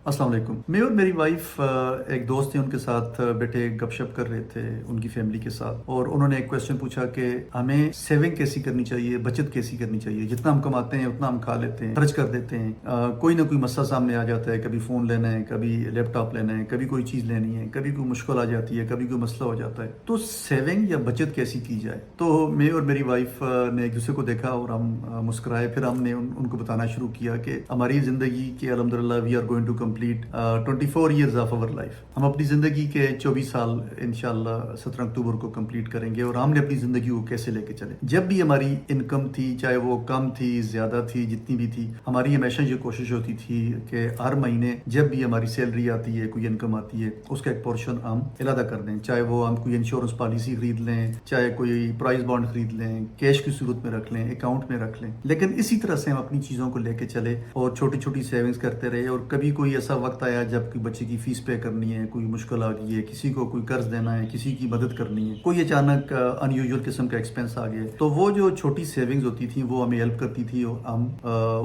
अस्सलाम वालेकुम। मैं और मेरी वाइफ एक दोस्त थे, उनके साथ बैठे गप शप कर रहे थे उनकी फैमिली के साथ, और उन्होंने एक क्वेश्चन पूछा कि हमें सेविंग कैसी करनी चाहिए, बचत कैसी करनी चाहिए। जितना हम कमाते हैं उतना हम खा लेते हैं, खर्च कर देते हैं। कोई ना कोई मसला सामने आ जाता है, कभी फ़ोन लेना है, कभी लैपटॉप लेना है, कभी कोई चीज़ लेनी है, कभी कोई मुश्किल आ जाती है, कभी कोई मसला हो जाता है। तो सेविंग या बचत कैसी की जाए। तो मैं और मेरी वाइफ ने एक दूसरे को देखा और हम मुस्कुराए। फिर हमने उनको बताना शुरू किया कि हमारी ज़िंदगी के अल्हम्दुलिल्लाह we are going to complete 24 years of our life. हम अपनी ज़िंदगी के 24 साल इंशाल्लाह 17 अक्टूबर को कंप्लीट करेंगे, और हमने अपनी ज़िंदगी को कैसे लेके चले। जब भी हमारी इनकम थी, चाहे वो कम थी, ज़्यादा थी, जितनी भी थी, हमारी हमेशा ये कोशिश होती थी कि हर महीने जब भी हमारी सैलरी आती है, कोई इनकम आती है, उसका एक पोर्शन हम अलहदा कर दें। चाहे वो हम कोई इंश्योरेंस पॉलिसी खरीद लें, चाहे कोई प्राइस बॉन्ड खरीद लें, कैश की सूरत में रख लें, अकाउंट में रख लें। लेकिन इसी तरह से हम अपनी चीज़ों को लेके चले और छोटी छोटी सेविंग्स करते रहे। और कभी कोई ऐसा वक्त आया जब कोई बच्चे की फीस पे करनी है, कोई मुश्किल आ गई है, किसी को कोई कर्ज देना है, किसी की मदद करनी है, कोई अचानक अनयूजुअल किस्म का एक्सपेंस आ गया, तो वो जो छोटी सेविंग्स होती थी वो हमें हेल्प करती थी और हम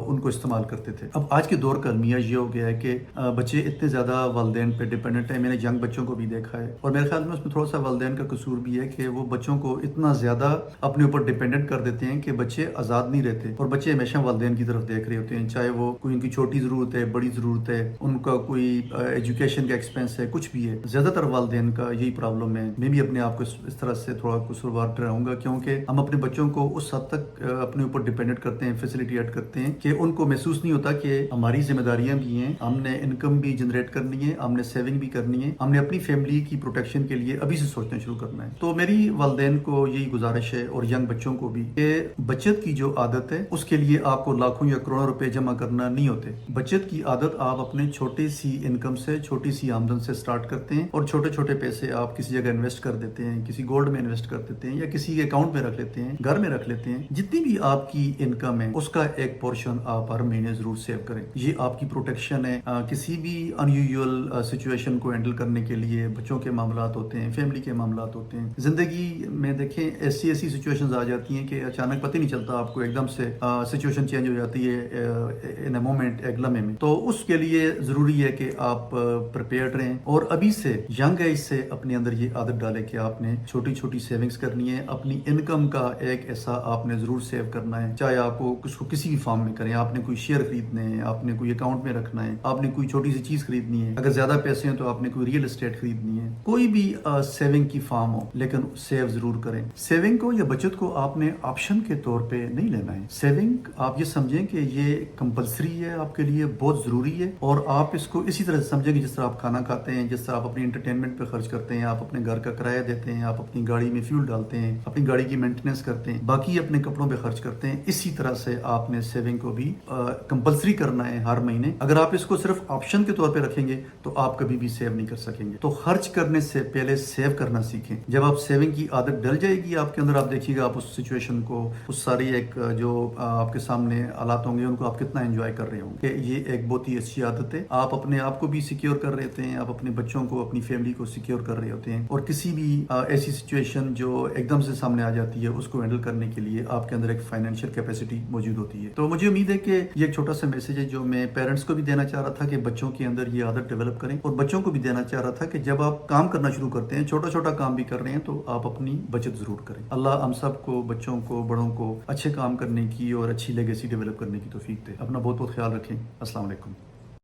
उनको इस्तेमाल करते थे। अब आज के दौर का अलमिया ये हो गया है कि बच्चे इतने ज़्यादा वालिदैन पे डिपेंडेंट है। मैंने यंग बच्चों को भी देखा है, और मेरे ख्याल में उसमें थोड़ा सा वालिदैन का कसूर भी है कि वो बच्चों को इतना ज़्यादा अपने ऊपर डिपेंडेंट कर देते हैं कि बच्चे आज़ाद नहीं रहते, और बच्चे हमेशा वालिदैन की तरफ देख रहे होते हैं। चाहे वो कोई उनकी छोटी ज़रूरत है, बड़ी ज़रूरत है, उनका कोई एजुकेशन का एक्सपेंस है, कुछ भी है। ज़्यादातर वालिदैन का यही प्रॉब्लम है। मैं भी अपने आप को इस तरह से थोड़ा कसूरवार रहूँगा, क्योंकि हम अपने बच्चों को उस हद तक अपने ऊपर डिपेंडेंट करते हैं, फैसिलिटी ऐड करते हैं कि उनको महसूस नहीं होता कि हमारी जिम्मेदारियां भी हैं, हमने इनकम भी जनरेट करनी है, हमने सेविंग भी करनी है, हमने अपनी फैमिली की प्रोटेक्शन के लिए अभी से सोचना शुरू करना है। तो मेरी वालिदैन को यही गुजारिश है, और यंग बच्चों को भी, कि बचत की जो आदत है उसके लिए आपको लाखों या करोड़ों रुपए जमा करना नहीं होते। बचत की आदत आप अपने छोटी सी इनकम से, छोटी सी आमदन से स्टार्ट करते हैं, और छोटे छोटे पैसे आप किसी जगह इन्वेस्ट कर देते हैं, किसी गोल्ड में इन्वेस्ट कर देते हैं, या किसी अकाउंट में रख लेते हैं, घर में रख लेते हैं। जितनी भी आपकी इनकम है उसका एक पोर्शन आप हर महीने जरूर सेव करें। ये आपकी प्रोटेक्शन है किसी भी अनयूजुअल सिचुएशन को हैंडल करने के लिए। बच्चों के मामलात होते हैं, फैमिली के मामलात होते हैं, जिंदगी में देखें ऐसी ऐसी सिचुएशंस आ जाती हैं कि अचानक पता नहीं चलता, आपको एकदम से सिचुएशन चेंज हो जाती है इन अ मोमेंट, एक लम्हे में। तो उसके लिए जरूरी है कि आप प्रिपेयर्ड रहें, और अभी से यंग एज से अपने अंदर ये आदत डालें कि आपने छोटी छोटी सेविंग्स करनी है। अपनी इनकम का एक ऐसा आपने जरूर सेव करना है, चाहे आपको उसको किसी भी फॉर्म में करें। आपने कोई शेयर खरीदने हैं, आपने कोई अकाउंट में रखना है, आपने कोई छोटी सी चीज खरीदनी है, अगर ज्यादा पैसे हैं तो आपने कोई रियल एस्टेट खरीदनी है। कोई भी सेविंग की फॉर्म हो, लेकिन सेव जरूर करें। सेविंग को या बचत को आपने ऑप्शन के तौर पे नहीं लेना है। सेविंग आप ये समझें कि ये कंपलसरी है, आपके लिए बहुत जरूरी है, और आप इसको इसी तरह से समझें कि जिस तरह आप खाना खाते हैं, जिस तरह आप अपनी एंटरटेनमेंट पे खर्च करते हैं, आप अपने घर का किराया देते हैं, आप अपनी गाड़ी में फ्यूल डालते हैं, अपनी गाड़ी की मेंटेनेंस करते हैं, बाकी अपने कपड़ों पे खर्च करते हैं। इसी तरह से आपने सेविंग को भी कंपलसरी करना है हर महीने। अगर आप इसको सिर्फ ऑप्शन के तौर पे रखेंगे तो आप कभी भी सेव नहीं कर सकेंगे। तो खर्च करने से पहले सेव करना सीखें। जब आप सेविंग की आदत डल जाएगी आपके अंदर, आप देखिएगा आप उस सिचुएशन को, उस सारी एक जो आपके सामने हालात होंगे उनको आप कितना एंजॉय कर रहे होंगे। ये एक बहुत ही अच्छी आदत है। आप अपने आप को भी सिक्योर कर रहे होते हैं, आप अपने बच्चों को, अपनी फैमिली को सिक्योर कर रहे होते हैं, और किसी भी ऐसी सिचुएशन जो एकदम से सामने आ जाती है उसको हैंडल करने के लिए आपके अंदर एक फाइनेंशियल कैपेसिटी मौजूद होती है। तो मुझे उम्मीद है कि ये एक छोटा सा मैसेज है जो मैं पेरेंट्स को भी देना चाह रहा था कि बच्चों के अंदर ये आदत डेवलप करें, और बच्चों को भी देना चाह रहा था कि जब आप काम करना शुरू करते हैं, छोटा छोटा काम भी कर रहे हैं, तो आप अपनी बचत जरूर करें। अल्लाह हम सब को, बच्चों को, बड़ों को अच्छे काम करने की और अच्छी लेगेसी डेवलप करने की तौफीक दे। अपना बहुत बहुत ख्याल रखें। अस्सलाम वालेकुम।